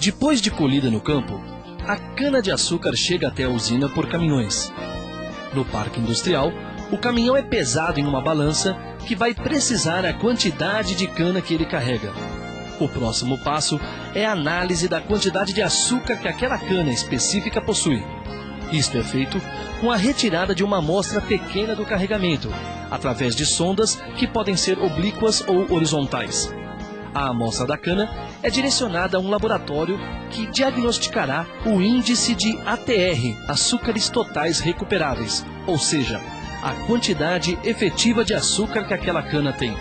Depois de colhida no campo, a cana-de-açúcar chega até a usina por caminhões. No parque industrial, o caminhão é pesado em uma balança que vai precisar a quantidade de cana que ele carrega. O próximo passo é a análise da quantidade de açúcar que aquela cana específica possui. Isto é feito com a retirada de uma amostra pequena do carregamento, através de sondas que podem ser oblíquas ou horizontais. A amostra da cana é direcionada a um laboratório que diagnosticará o índice de ATR, açúcares totais recuperáveis, ou seja, a quantidade efetiva de açúcar que aquela cana tem.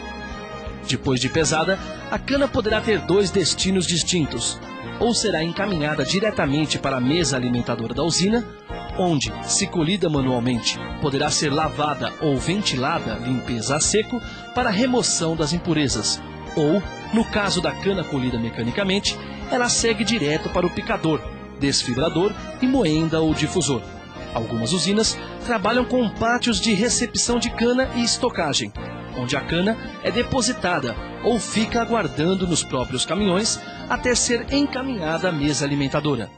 Depois de pesada, a cana poderá ter dois destinos distintos: ou será encaminhada diretamente para a mesa alimentadora da usina, onde, se colhida manualmente, poderá ser lavada ou ventilada, limpeza a seco, para remoção das impurezas, ou, no caso da cana colhida mecanicamente, ela segue direto para o picador, desfibrador e moenda ou difusor. Algumas usinas trabalham com pátios de recepção de cana e estocagem, onde a cana é depositada ou fica aguardando nos próprios caminhões até ser encaminhada à mesa alimentadora.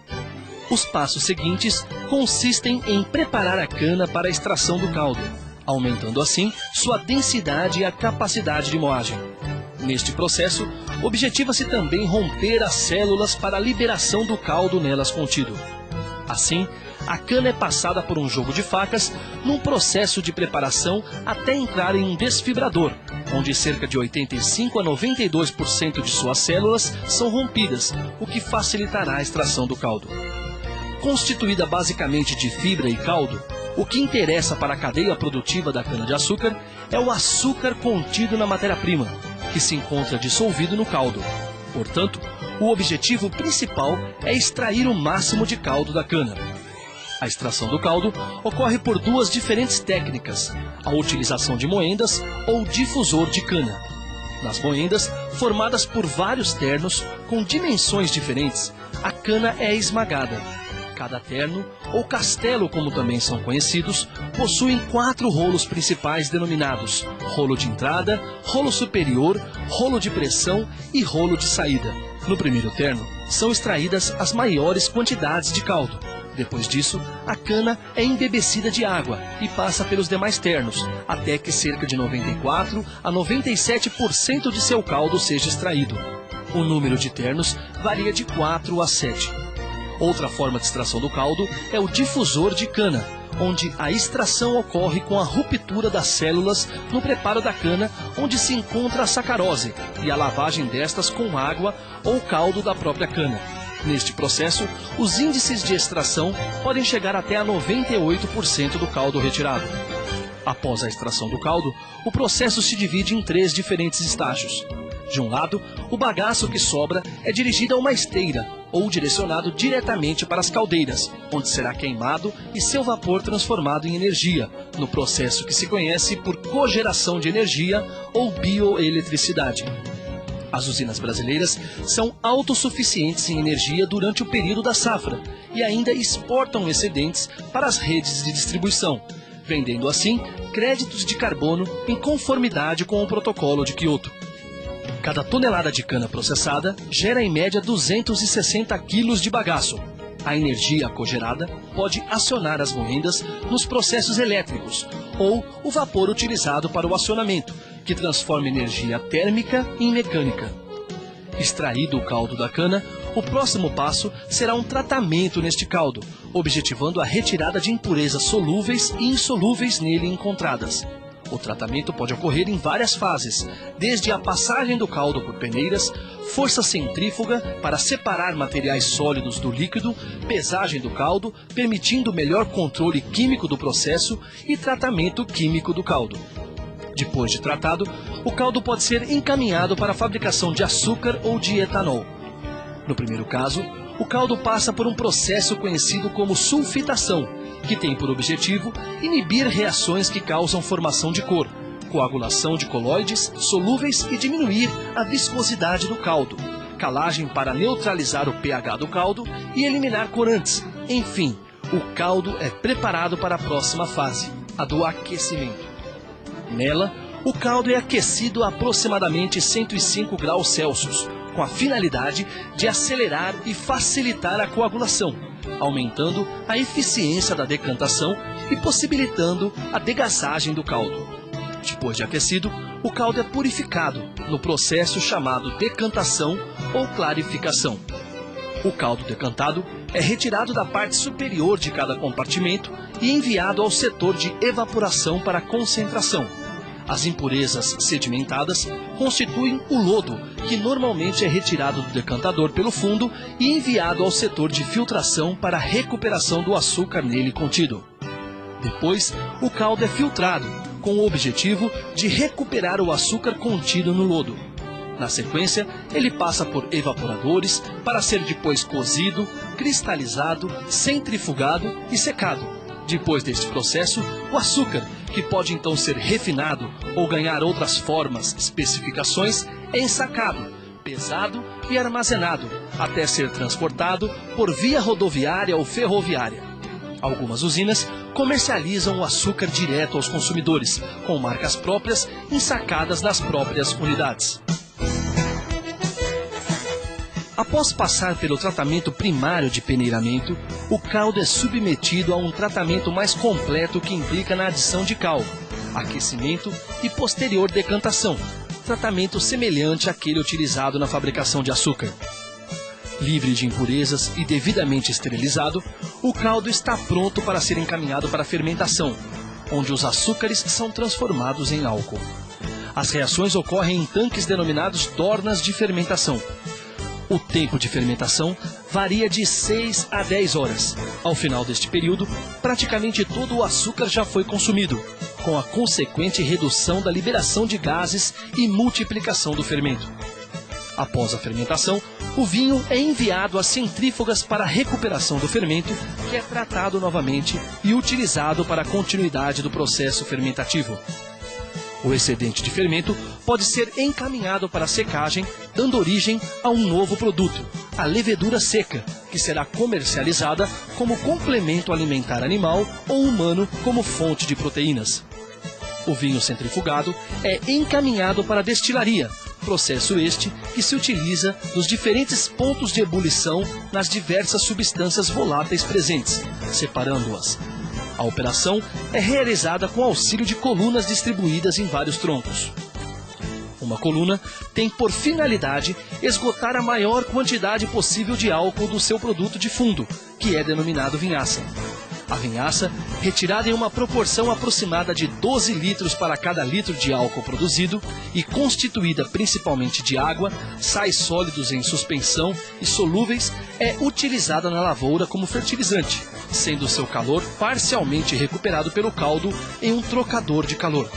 Os passos seguintes consistem em preparar a cana para a extração do caldo, aumentando assim sua densidade e a capacidade de moagem. Neste processo, objetiva-se também romper as células para a liberação do caldo nelas contido. Assim, a cana é passada por um jogo de facas num processo de preparação até entrar em um desfibrador, onde cerca de 85 a 92% de suas células são rompidas, o que facilitará a extração do caldo. Constituída basicamente de fibra e caldo, o que interessa para a cadeia produtiva da cana-de-açúcar é o açúcar contido na matéria-prima, que se encontra dissolvido no caldo. Portanto, o objetivo principal é extrair o máximo de caldo da cana. A extração do caldo ocorre por duas diferentes técnicas: a utilização de moendas ou difusor de cana. Nas moendas, formadas por vários ternos com dimensões diferentes, a cana é esmagada. Cada terno, ou castelo como também são conhecidos, possuem 4 rolos principais denominados rolo de entrada, rolo superior, rolo de pressão e rolo de saída. No primeiro terno, são extraídas as maiores quantidades de caldo. Depois disso, a cana é embebecida de água e passa pelos demais ternos, até que cerca de 94 a 97% de seu caldo seja extraído. O número de ternos varia de 4 a 7. Outra forma de extração do caldo é o difusor de cana, onde a extração ocorre com a ruptura das células no preparo da cana, onde se encontra a sacarose, e a lavagem destas com água ou caldo da própria cana. Neste processo, os índices de extração podem chegar até a 98% do caldo retirado. Após a extração do caldo, o processo se divide em 3 diferentes estágios. De um lado, o bagaço que sobra é dirigido a uma esteira, ou direcionado diretamente para as caldeiras, onde será queimado e seu vapor transformado em energia, no processo que se conhece por cogeração de energia ou bioeletricidade. As usinas brasileiras são autossuficientes em energia durante o período da safra e ainda exportam excedentes para as redes de distribuição, vendendo assim créditos de carbono em conformidade com o Protocolo de Quioto. Cada tonelada de cana processada gera em média 260 quilos de bagaço. A energia cogerada pode acionar as moendas nos processos elétricos ou o vapor utilizado para o acionamento, que transforma energia térmica em mecânica. Extraído o caldo da cana, o próximo passo será um tratamento neste caldo, objetivando a retirada de impurezas solúveis e insolúveis nele encontradas. O tratamento pode ocorrer em várias fases, desde a passagem do caldo por peneiras, força centrífuga para separar materiais sólidos do líquido, pesagem do caldo, permitindo melhor controle químico do processo e tratamento químico do caldo. Depois de tratado, o caldo pode ser encaminhado para a fabricação de açúcar ou de etanol. No primeiro caso, o caldo passa por um processo conhecido como sulfitação, que tem por objetivo inibir reações que causam formação de cor, coagulação de colóides solúveis e diminuir a viscosidade do caldo, calagem para neutralizar o pH do caldo e eliminar corantes. Enfim, o caldo é preparado para a próxima fase, a do aquecimento. Nela, o caldo é aquecido a aproximadamente 105 graus Celsius, com a finalidade de acelerar e facilitar a coagulação, aumentando a eficiência da decantação e possibilitando a degassagem do caldo. Depois de aquecido, o caldo é purificado no processo chamado decantação ou clarificação. O caldo decantado é retirado da parte superior de cada compartimento e enviado ao setor de evaporação para concentração. As impurezas sedimentadas constituem o lodo, que normalmente é retirado do decantador pelo fundo e enviado ao setor de filtração para a recuperação do açúcar nele contido. Depois, o caldo é filtrado, com o objetivo de recuperar o açúcar contido no lodo. Na sequência, ele passa por evaporadores para ser depois cozido, cristalizado, centrifugado e secado. Depois deste processo, o açúcar, que pode então ser refinado ou ganhar outras formas, especificações, é ensacado, pesado e armazenado, até ser transportado por via rodoviária ou ferroviária. Algumas usinas comercializam o açúcar direto aos consumidores, com marcas próprias ensacadas nas próprias unidades. Após passar pelo tratamento primário de peneiramento, o caldo é submetido a um tratamento mais completo que implica na adição de cal, aquecimento e posterior decantação, tratamento semelhante àquele utilizado na fabricação de açúcar. Livre de impurezas e devidamente esterilizado, o caldo está pronto para ser encaminhado para a fermentação, onde os açúcares são transformados em álcool. As reações ocorrem em tanques denominados tornas de fermentação. O tempo de fermentação varia de 6 a 10 horas. Ao final deste período, praticamente todo o açúcar já foi consumido, com a consequente redução da liberação de gases e multiplicação do fermento. Após a fermentação, o vinho é enviado às centrífugas para a recuperação do fermento, que é tratado novamente e utilizado para a continuidade do processo fermentativo. O excedente de fermento pode ser encaminhado para a secagem, dando origem a um novo produto, a levedura seca, que será comercializada como complemento alimentar animal ou humano como fonte de proteínas. O vinho centrifugado é encaminhado para a destilaria, processo este que se utiliza nos diferentes pontos de ebulição nas diversas substâncias voláteis presentes, separando-as. A operação é realizada com auxílio de colunas distribuídas em vários troncos. Uma coluna tem por finalidade esgotar a maior quantidade possível de álcool do seu produto de fundo, que é denominado vinhaça. A vinhaça, retirada em uma proporção aproximada de 12 litros para cada litro de álcool produzido e constituída principalmente de água, sais sólidos em suspensão e solúveis, é utilizada na lavoura como fertilizante, sendo seu calor parcialmente recuperado pelo caldo em um trocador de calor.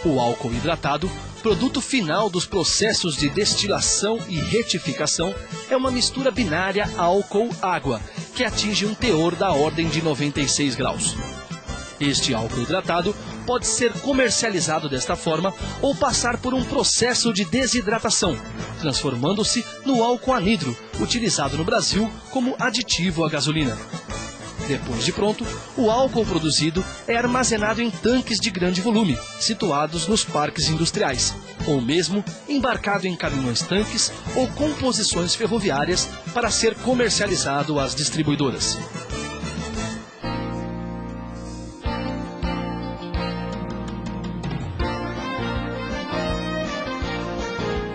O álcool hidratado, produto final dos processos de destilação e retificação, é uma mistura binária álcool-água, que atinge um teor da ordem de 96 graus. Este álcool hidratado pode ser comercializado desta forma ou passar por um processo de desidratação, transformando-se no álcool anidro, utilizado no Brasil como aditivo à gasolina. Depois de pronto, o álcool produzido é armazenado em tanques de grande volume, situados nos parques industriais, ou mesmo embarcado em caminhões-tanques ou composições ferroviárias para ser comercializado às distribuidoras.